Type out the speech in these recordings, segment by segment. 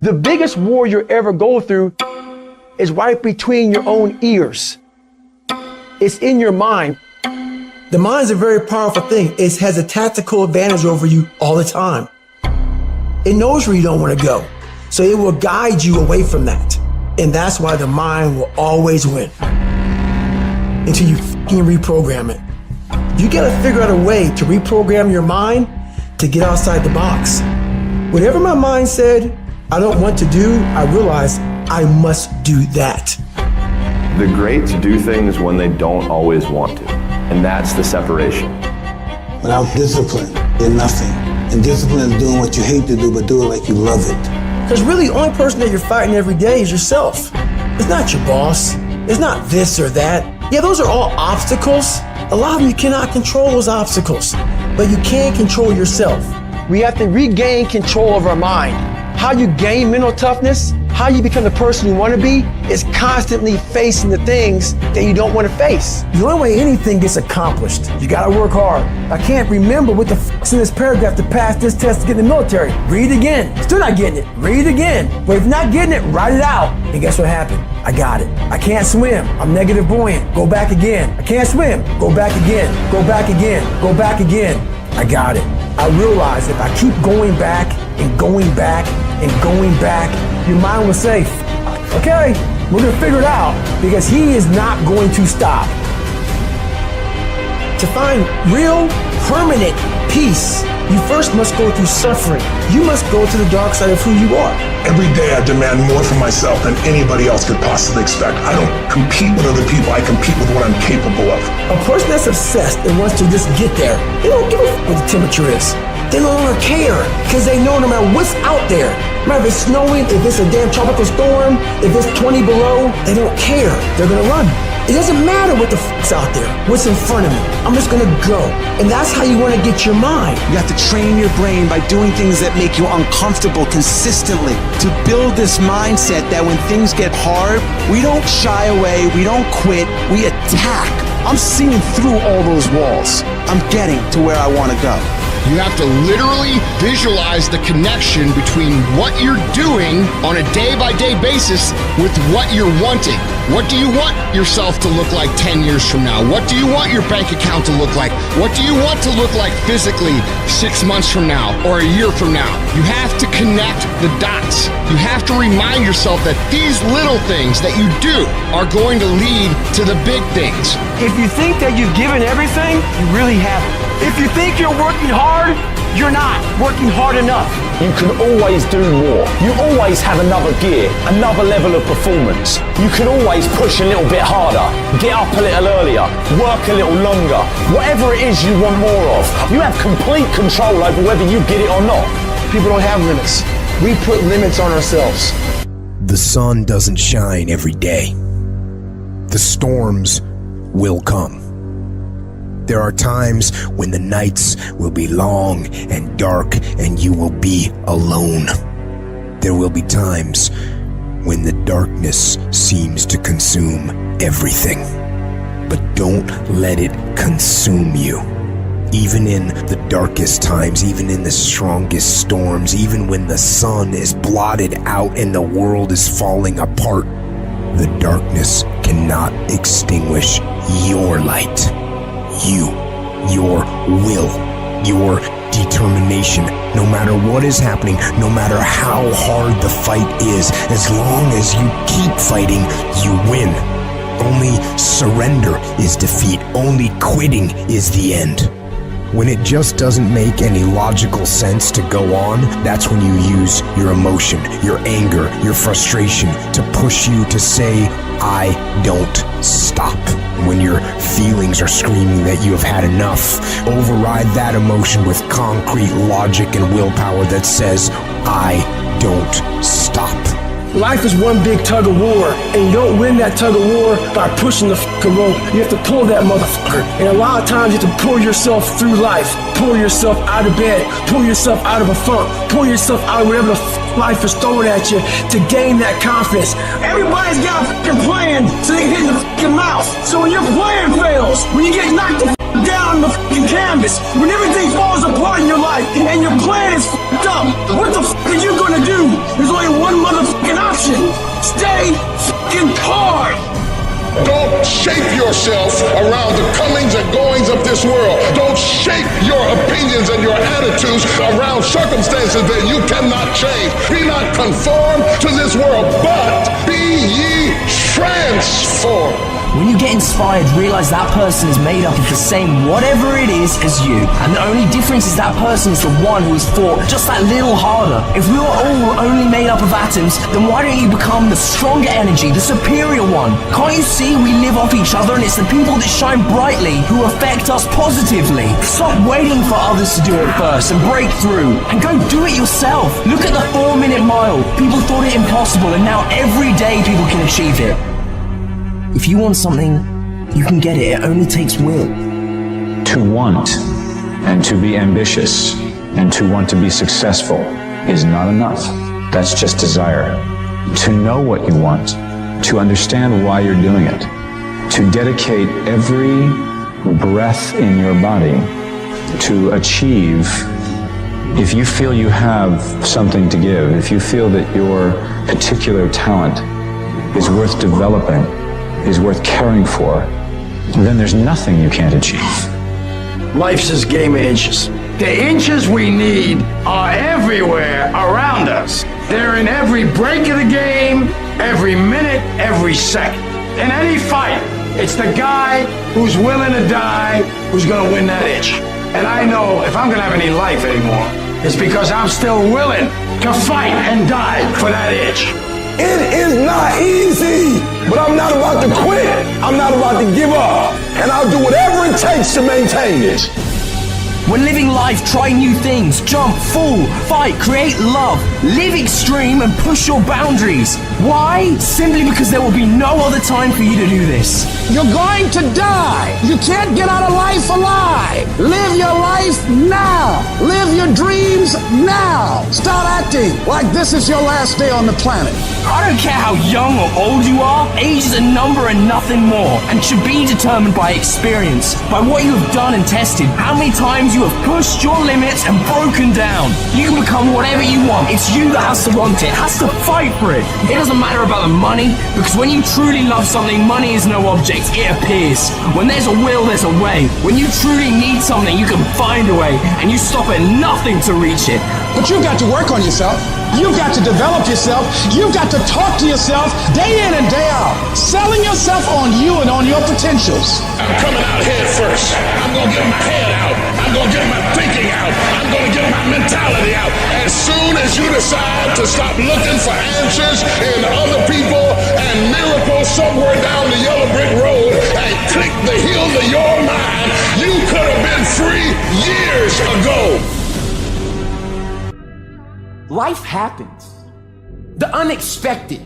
The biggest war you'll ever go through is right between your own ears. It's in your mind. The mind's a very powerful thing. It has a tactical advantage over you all the time. It knows where you don't want to go. So it will guide you away from that. And that's why the mind will always win. Until you fucking reprogram it. You gotta figure out a way to reprogram your mind to get outside the box. Whatever my mind said I don't want to do, I realize I must do that. The greats do things when they don't always want to. And that's the separation. Without discipline, you're nothing. And discipline is doing what you hate to do, but do it like you love it. Because really, the only person that you're fighting every day is yourself. It's not your boss. It's not this or that. Yeah, those are all obstacles. A lot of them you cannot control those obstacles, but you can control yourself. We have to regain control of our mind. How you gain mental toughness, how you become the person you want to be, is constantly facing the things that you don't want to face. The only way anything gets accomplished, you gotta work hard. I can't remember what the f***'s in this paragraph to pass this test to get in the military. Read it again. Still not getting it. Read it again. But if you're not getting it, write it out. And guess what happened? I got it. I can't swim. I'm negative buoyant. Go back again. I can't swim. Go back again. Go back again. Go back again. I got it. I realize if I keep going back and going back and going back, your mind will say, okay, we're gonna figure it out, because he is not going to stop. To find real, permanent peace, you first must go through suffering. You must go to the dark side of who you are. Every day I demand more from myself than anybody else could possibly expect. I don't compete with other people, I compete with what I'm capable of. A person that's obsessed and wants to just get there, they don't give a f*** what the temperature is. They no longer care, because they know no matter what's out there, no matter if it's snowing, if it's a damn tropical storm, if it's 20 below, they don't care. They're gonna run. It doesn't matter what the f***'s out there, what's in front of me. I'm just gonna go. And that's how you wanna get your mind. You have to train your brain by doing things that make you uncomfortable consistently. To build this mindset that when things get hard, we don't shy away, we don't quit, we attack. I'm seeing through all those walls. I'm getting to where I wanna go. You have to literally visualize the connection between what you're doing on a day-by-day basis with what you're wanting. What do you want yourself to look like 10 years from now? What do you want your bank account to look like? What do you want to look like physically 6 months from now or a year from now? You have to connect the dots. You have to remind yourself that these little things that you do are going to lead to the big things. If you think that you've given everything, you really haven't. If you think you're working hard, you're not working hard enough. You can always do more. You always have another gear, another level of performance. You can always push a little bit harder, get up a little earlier, work a little longer. Whatever it is you want more of, you have complete control over whether you get it or not. People don't have limits. We put limits on ourselves. The sun doesn't shine every day. The storms will come. There are times when the nights will be long and dark and you will be alone. There will be times when the darkness seems to consume everything. But don't let it consume you. Even in the darkest times, even in the strongest storms, even when the sun is blotted out and the world is falling apart, the darkness cannot extinguish your light. You, your will, your determination, no matter what is happening, no matter how hard the fight is, as long as you keep fighting, you win. Only surrender is defeat. Only quitting is the end. When it just doesn't make any logical sense to go on, that's when you use your emotion, your anger, your frustration to push you to say, I don't stop. When your feelings are screaming that you have had enough, override that emotion with concrete logic and willpower that says, I don't stop. Life is one big tug of war, and you don't win that tug of war by pushing the fucking rope. You have to pull that motherfucker. And a lot of times you have to pull yourself through life. Pull yourself out of bed. Pull yourself out of a funk. Pull yourself out of whatever the life is throwing at you to gain that confidence. Everybody's got a fucking plan so they can hit the fucking mouth. So when your plan fails, when you get knocked the down the fucking canvas, when everything falls apart in your life and your plan is fucked up, what the fuck are you gonna do? There's only one shape yourself around the comings and goings of this world. Don't shape your opinions and your attitudes around circumstances that you cannot change. Be not conformed to this world, but be ye transformed. When you get inspired, realize that person is made up of the same whatever it is as you. And the only difference is that person is the one who has fought just that little harder. If we were all only made up of atoms, then why don't you become the stronger energy, the superior one? Can't you see we live off each other, and it's the people that shine brightly who affect us positively? Stop waiting for others to do it first and break through, and go do it yourself. Look at the 4-minute mile. People thought it impossible, and now every day people can achieve it. If you want something, you can get it. It only takes will. To want and to be ambitious and to want to be successful is not enough. That's just desire. To know what you want, to understand why you're doing it, to dedicate every breath in your body to achieve. If you feel you have something to give, if you feel that your particular talent is worth developing, is worth caring for, then there's nothing you can't achieve. Life's this game of inches. The inches we need are everywhere around us. They're in every break of the game, every minute, every second. In any fight, it's the guy who's willing to die who's gonna win that inch. And I know if I'm gonna have any life anymore, it's because I'm still willing to fight and die for that inch. It is not easy, but I'm not about to quit. I'm not about to give up. And I'll do whatever it takes to maintain it. When living life, try new things, jump, fall, fight, create love, live extreme and push your boundaries. Why? Simply because there will be no other time for you to do this. You're going to die. You can't get out of life alive. Live your life now. Live your dreams now. Start acting like this is your last day on the planet. I don't care how young or old you are, age is a number and nothing more, and should be determined by experience, by what you have done and tested, how many times you have pushed your limits and broken down. You can become whatever you want. It's you that has to want it, has to fight for it. It doesn't matter about the money, because when you truly love something, money is no object, it appears. When there's a will, there's a way. When you truly need something, you can find a way, and you stop at nothing to reach it. But you've got to work on yourself. You've got to develop yourself. You've got to talk to yourself day in and day out, selling yourself on you and on your potentials. I'm coming out head first. I'm going to get my head out. I'm going to get my thinking out. I'm going to get my mentality out. As soon as you decide to stop looking for answers in other people and miracles somewhere down the yellow brick road and click the heel to your mind, you could have been free years ago. Life happens. The unexpected,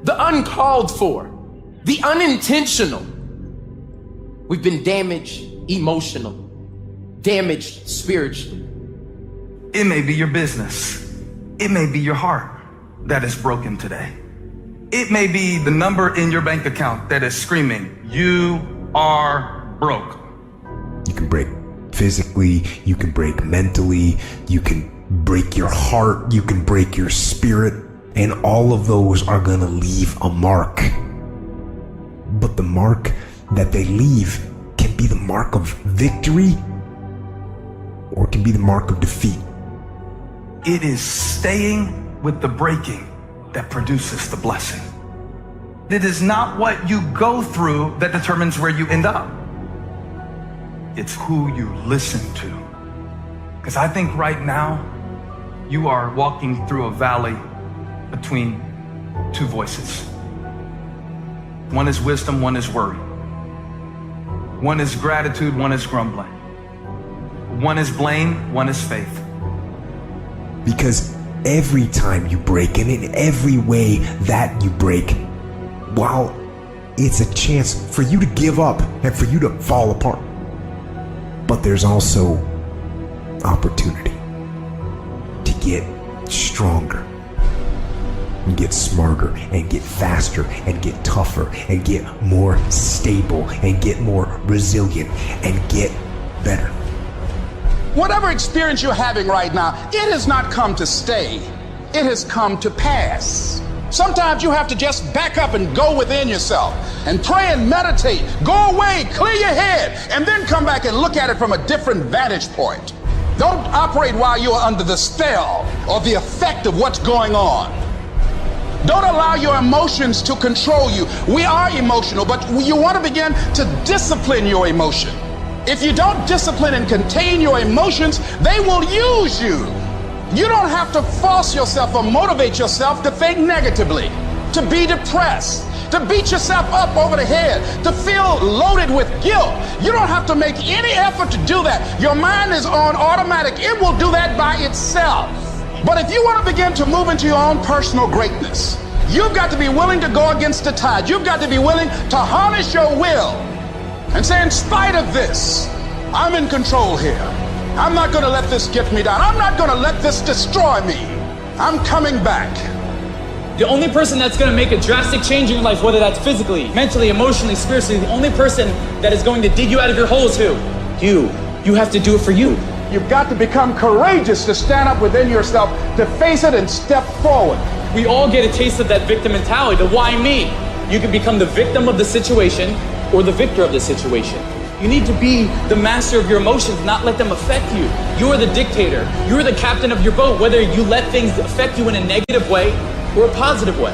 the uncalled for, the unintentional. We've been damaged emotionally, damaged spiritually. It may be your business. It may be your heart that is broken today. It may be the number in your bank account that is screaming, you are broke. You can break physically, you can break mentally, you can break your heart, you can break your spirit, and all of those are gonna leave a mark. But the mark that they leave can be the mark of victory or it can be the mark of defeat. It is staying with the breaking that produces the blessing. It is not what you go through that determines where you end up. It's who you listen to. Because I think right now, you are walking through a valley between two voices. One is wisdom, one is worry. One is gratitude, one is grumbling. One is blame, one is faith. Because every time you break, and in every way that you break, while it's a chance for you to give up and for you to fall apart, but there's also opportunity to get stronger and get smarter and get faster and get tougher and get more stable and get more resilient and get better. Whatever experience you're having right now, it has not come to stay. It has come to pass. Sometimes you have to just back up and go within yourself and pray and meditate. Go away, clear your head, and then come back and look at it from a different vantage point. Don't operate while you're under the spell or the effect of what's going on. Don't allow your emotions to control you. We are emotional, but you want to begin to discipline your emotion. If you don't discipline and contain your emotions, they will use you. You don't have to force yourself or motivate yourself to think negatively, to be depressed, to beat yourself up over the head, to feel loaded with guilt. You don't have to make any effort to do that. Your mind is on automatic. It will do that by itself. But if you want to begin to move into your own personal greatness, you've got to be willing to go against the tide. You've got to be willing to harness your will and say, in spite of this, I'm in control here. I'm not going to let this get me down. I'm not going to let this destroy me. I'm coming back. The only person that's going to make a drastic change in your life, whether that's physically, mentally, emotionally, spiritually, the only person that is going to dig you out of your hole is who? You. You have to do it for you. You've got to become courageous to stand up within yourself, to face it and step forward. We all get a taste of that victim mentality, the why me. You can become the victim of the situation or the victor of the situation. You need to be the master of your emotions, not let them affect you. You are the dictator. You are the captain of your boat, whether you let things affect you in a negative way or a positive way.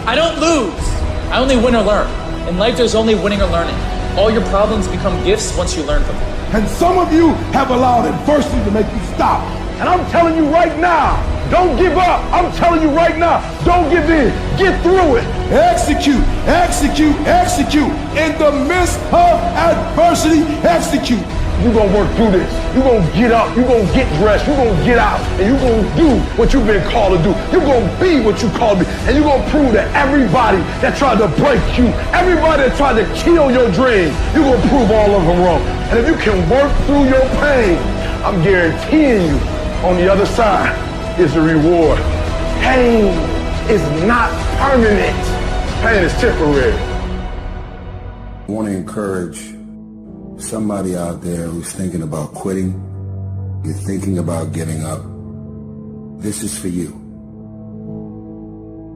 I don't lose. I only win or learn. In life, there's only winning or learning. All your problems become gifts once you learn from them. And some of you have allowed adversity to make you stop. And I'm telling you right now, don't give up. I'm telling you right now, don't give in. Get through it. Execute, execute, execute. In the midst of adversity, execute. You're going to work through this. You're going to get up. You're going to get dressed. You're going to get out. And you're going to do what you've been called to do. You're going to be what you called to be. And you're going to prove to everybody that tried to break you, everybody that tried to kill your dreams, you're going to prove all of them wrong. And if you can work through your pain, I'm guaranteeing you, on the other side is a reward. Pain is not permanent. Pain is temporary. I want to encourage somebody out there who's thinking about quitting, you're thinking about giving up. This is for you.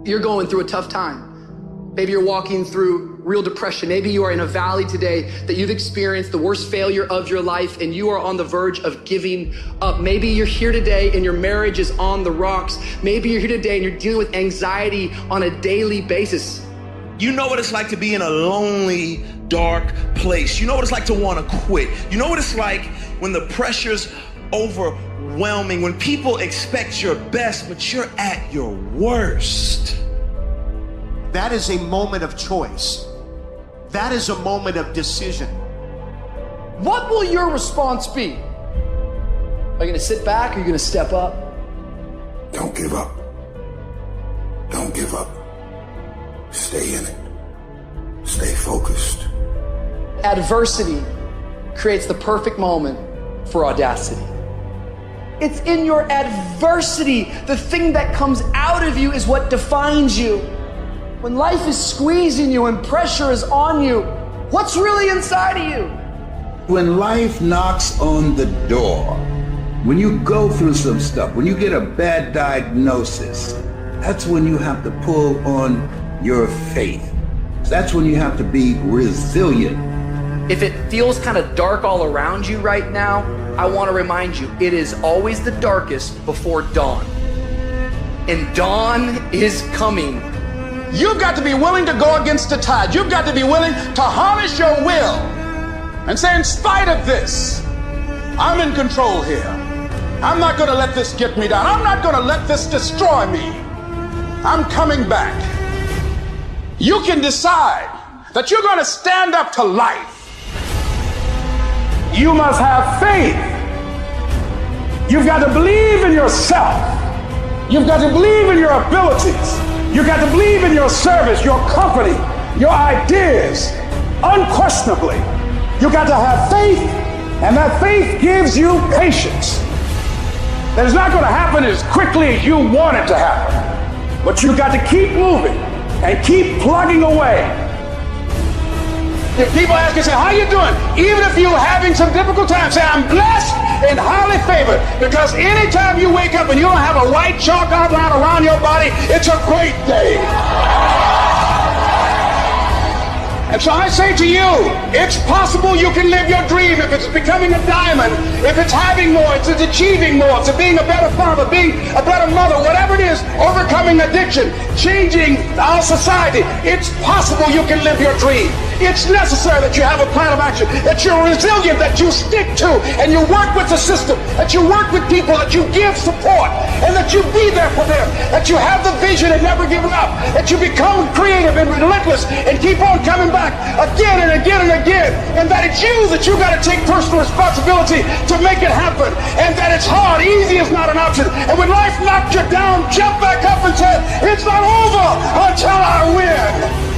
You're going through a tough time. Maybe you're walking through real depression. Maybe you are in a valley today that you've experienced the worst failure of your life and you are on the verge of giving up. Maybe you're here today and your marriage is on the rocks. Maybe you're here today and you're dealing with anxiety on a daily basis. You know what it's like to be in a lonely, dark place. You know what it's like to want to quit. You know what it's like when the pressure's overwhelming, when people expect your best, but you're at your worst. That is a moment of choice. That is a moment of decision. What will your response be? Are you going to sit back or are you going to step up? Don't give up. Don't give up. Stay in it. Stay focused. Adversity creates the perfect moment for audacity. It's in your adversity. The thing that comes out of you is what defines you. When life is squeezing you and pressure is on you, what's really inside of you? When life knocks on the door, when you go through some stuff, when you get a bad diagnosis, that's when you have to pull on your faith. That's when you have to be resilient. If it feels kind of dark all around you right now, I want to remind you, it is always the darkest before dawn. And dawn is coming. You've got to be willing to go against the tide. You've got to be willing to harness your will and say, in spite of this, I'm in control here. I'm not going to let this get me down. I'm not going to let this destroy me. I'm coming back. You can decide that you're going to stand up to life. You must have faith. You've got to believe in yourself. You've got to believe in your abilities. You've got to believe in your service, your company, your ideas. Unquestionably, you've got to have faith, and that faith gives you patience. That it's not going to happen as quickly as you want it to happen. But you've got to keep moving and keep plugging away. If people ask you, say, how you doing? Even if you're having some difficult times, say, I'm blessed and highly favored, because anytime you wake up and you don't have a white chalk outline around your body, it's a great day. And so I say to you, it's possible you can live your dream if it's becoming a diamond, if it's having more, if it's achieving more, if it's being a better father, being a better mother, whatever it is, overcoming addiction, changing our society. It's possible you can live your dream. It's necessary that you have a plan of action, that you're resilient, that you stick to, and you work with the system, that you work with people, that you give support, and that you be there for them, that you have the vision and never giving up, that you become creative and relentless and keep on coming back again and again and again, and that it's you that you got to take personal responsibility to make it happen, and that it's hard. Easy is not an option. And when life knocks you down, jump back up and say, it's not over until I win.